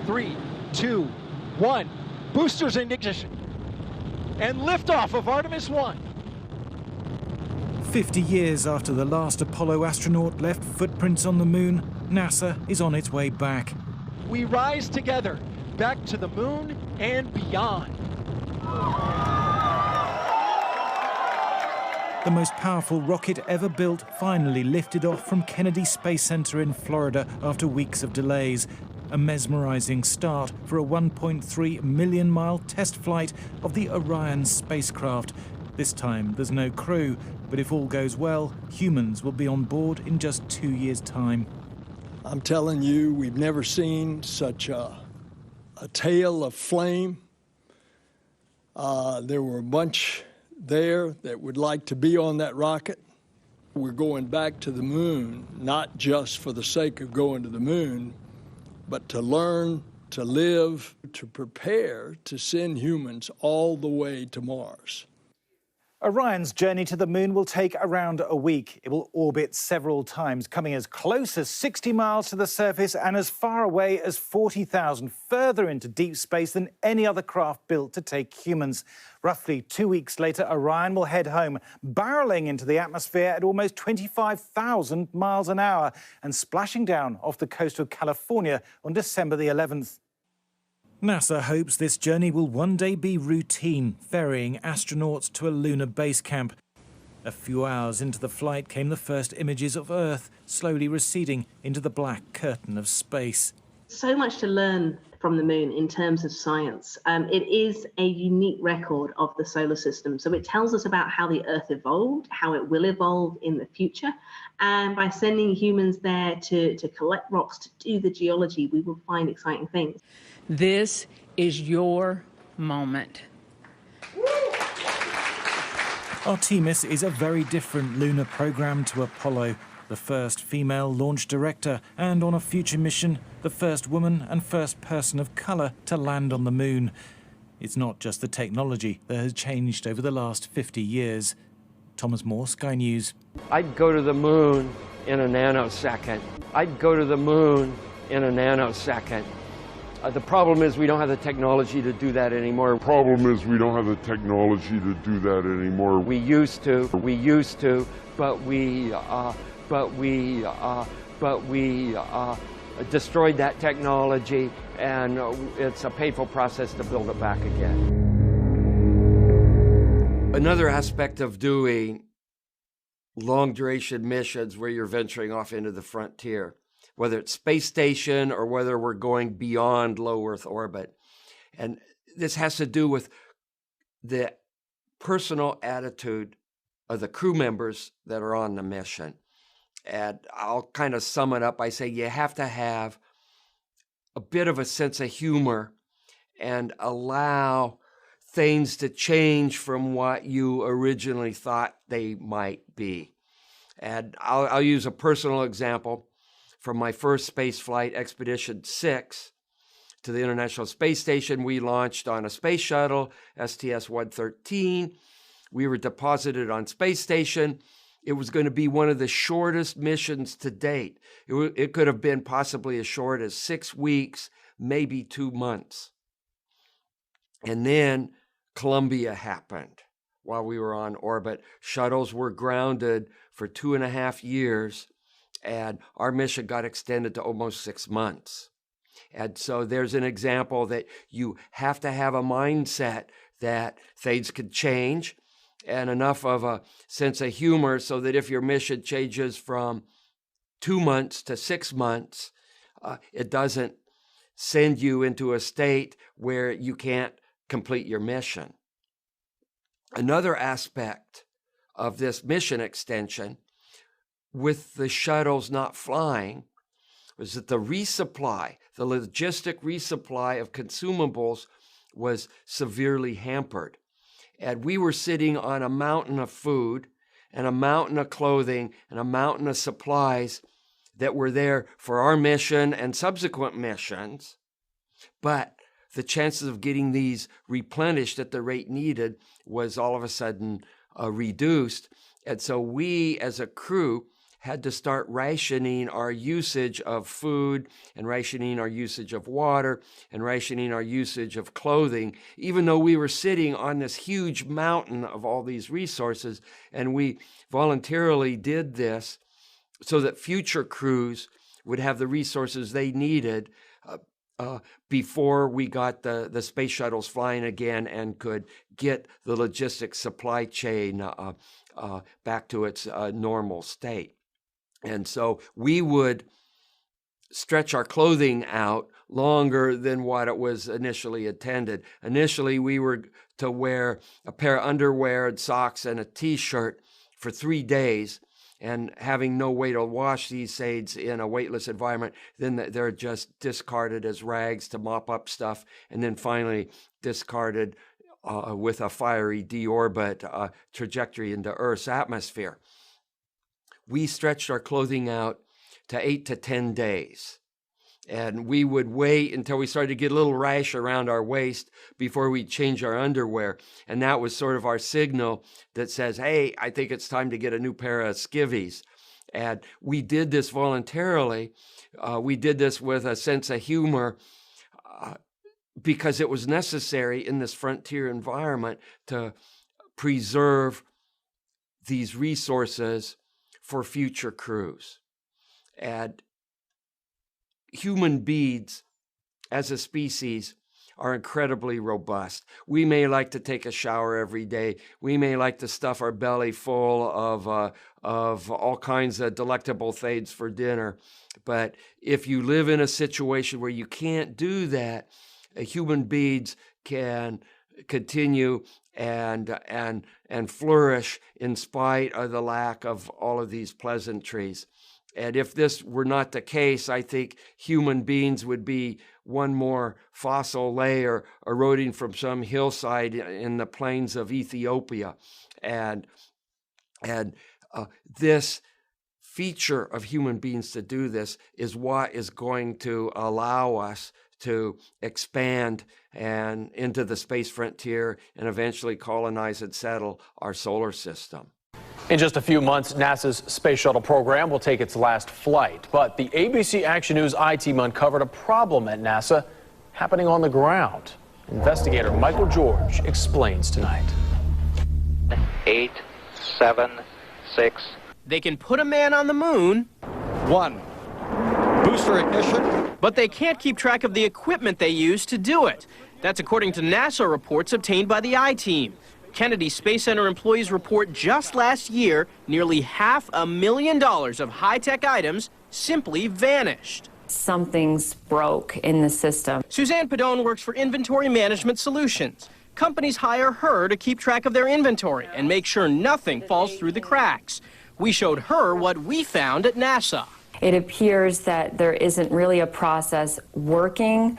3, 2, 1. Boosters in ignition. And liftoff of Artemis 1. 50 years after the last Apollo astronaut left footprints on the moon, NASA is on its way back. We rise together, back to the moon and beyond. The most powerful rocket ever built finally lifted off from Kennedy Space Center in Florida after weeks of delays. A mesmerizing start for a 1.3 million-mile test flight of the Orion spacecraft. This time there's no crew, but if all goes well, humans will be on board in just 2 years' time. I'm telling you, we've never seen such a tail of flame. There were a bunch there that would like to be on that rocket. We're going back to the moon, not just for the sake of going to the moon, but to learn, to live, to prepare to send humans all the way to Mars. Orion's journey to the moon will take around a week. It will orbit several times, coming as close as 60 miles to the surface and as far away as 40,000 further into deep space than any other craft built to take humans. Roughly 2 weeks later, Orion will head home, barreling into the atmosphere at almost 25,000 miles an hour and splashing down off the coast of California on December the 11th. NASA hopes this journey will one day be routine, ferrying astronauts to a lunar base camp. A few hours into the flight came the first images of Earth, slowly receding into the black curtain of space. So much to learn from the moon in terms of science. It is a unique record of the solar system. So it tells us about how the Earth evolved, how it will evolve in the future. And by sending humans there to collect rocks, to do the geology, we will find exciting things. This is your moment. Artemis is a very different lunar program to Apollo, the first female launch director, and on a future mission, the first woman and first person of colour to land on the moon. It's not just the technology that has changed over the last 50 years. Thomas Moore, Sky News. I'd go to the moon in a nanosecond. I'd go to the moon in a nanosecond. The problem is we don't have the technology to do that anymore. We used to, but we destroyed that technology, and it's a painful process to build it back again. Another aspect of doing long-duration missions where you're venturing off into the frontier, whether it's space station or whether we're going beyond low Earth orbit. And this has to do with the personal attitude of the crew members that are on the mission. And I'll kind of sum it up by saying you have to have a bit of a sense of humor and allow things to change from what you originally thought they might be. And I'll use a personal example. From my first space flight, Expedition 6, to the International Space Station, we launched on a space shuttle, STS-113. We were deposited on space station. It was going to be one of the shortest missions to date. It could have been possibly as short as 6 weeks, maybe 2 months. And then Columbia happened while we were on orbit. Shuttles were grounded for 2.5 years. And our mission got extended to almost 6 months. And so there's an example that you have to have a mindset that things could change and enough of a sense of humor so that if your mission changes from 2 months to 6 months, it doesn't send you into a state where you can't complete your mission. Another aspect of this mission extension with the shuttles not flying was that the resupply, the logistic resupply of consumables was severely hampered. And we were sitting on a mountain of food and a mountain of clothing and a mountain of supplies that were there for our mission and subsequent missions. But the chances of getting these replenished at the rate needed was all of a sudden reduced. And so we as a crew had to start rationing our usage of food and rationing our usage of water and rationing our usage of clothing, even though we were sitting on this huge mountain of all these resources. And we voluntarily did this so that future crews would have the resources they needed before we got the space shuttles flying again and could get the logistics supply chain back to its normal state. And so we would stretch our clothing out longer than what it was initially intended. Initially, we were to wear a pair of underwear and socks and a t-shirt for 3 days, and having no way to wash these aids in a weightless environment, then they're just discarded as rags to mop up stuff, and then finally discarded with a fiery deorbit trajectory into Earth's atmosphere. We stretched our clothing out to 8 to 10 days. And we would wait until we started to get a little rash around our waist before we change our underwear. And that was sort of our signal that says, hey, I think it's time to get a new pair of skivvies. And we did this voluntarily. We did this with a sense of humor because it was necessary in this frontier environment to preserve these resources for future crews. And human beings as a species are incredibly robust. We may like to take a shower every day. We may like to stuff our belly full of all kinds of delectable things for dinner. But if you live in a situation where you can't do that, human beings can continue and flourish in spite of the lack of all of these pleasantries. And if this were not the case, I think human beings would be one more fossil layer eroding from some hillside in the plains of Ethiopia. And this feature of human beings to do this is what is going to allow us to expand and into the space frontier and eventually colonize and settle our solar system. In just a few months, NASA's space shuttle program will take its last flight. But the ABC Action News I-Team uncovered a problem at NASA happening on the ground. Investigator Michael George explains tonight. 8, 7, 6. They can put a man on the moon. 1. Booster ignition. But they can't keep track of the equipment they use to do it. That's according to NASA reports obtained by the I-Team. Kennedy Space Center employees report just last year, nearly $500,000 of high-tech items simply vanished. Something's broke in the system. Suzanne Padone works for Inventory Management Solutions. Companies hire her to keep track of their inventory and make sure nothing falls through the cracks. We showed her what we found at NASA. It appears that there isn't really a process working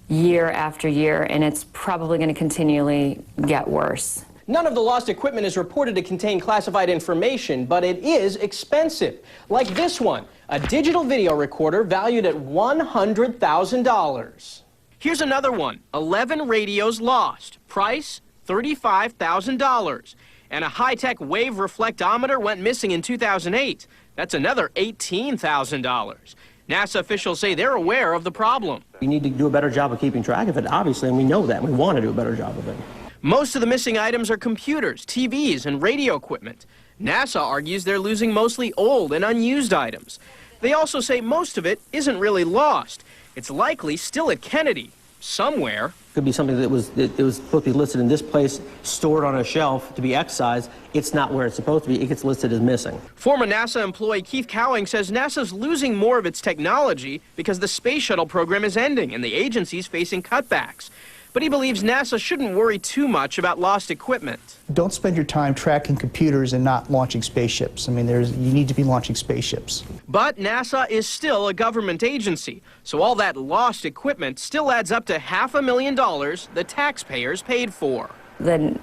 year after year, and it's probably going to continually get worse. None of the lost equipment is reported to contain classified information, but it is expensive. Like this one, a digital video recorder valued at $100,000. Here's another one, 11 radios lost. Price, $35,000. And a high-tech wave reflectometer went missing in 2008. That's another $18,000. NASA officials say they're aware of the problem. We need to do a better job of keeping track of it, obviously, and we know that. We want to do a better job of it. Most of the missing items are computers, TVs, and radio equipment. NASA argues they're losing mostly old and unused items. They also say most of it isn't really lost. It's likely still at Kennedy, somewhere. Could be something that was supposed to be listed in this place, stored on a shelf to be excised. It's not where it's supposed to be. It gets listed as missing. Former NASA employee Keith Cowing says NASA's losing more of its technology because the space shuttle program is ending and the agency's facing cutbacks. But he believes NASA shouldn't worry too much about lost equipment. Don't spend your time tracking computers and not launching spaceships. I mean, you need to be launching spaceships. But NASA is still a government agency, so all that lost equipment still adds up to $500,000 the taxpayers paid for. The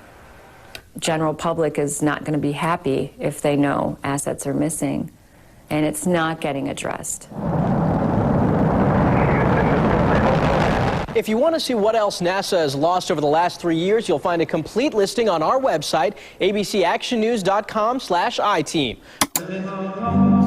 general public is not going to be happy if they know assets are missing, and it's not getting addressed. If you want to see what else NASA has lost over the last 3 years, you'll find a complete listing on our website, abcactionnews.com/I-Team.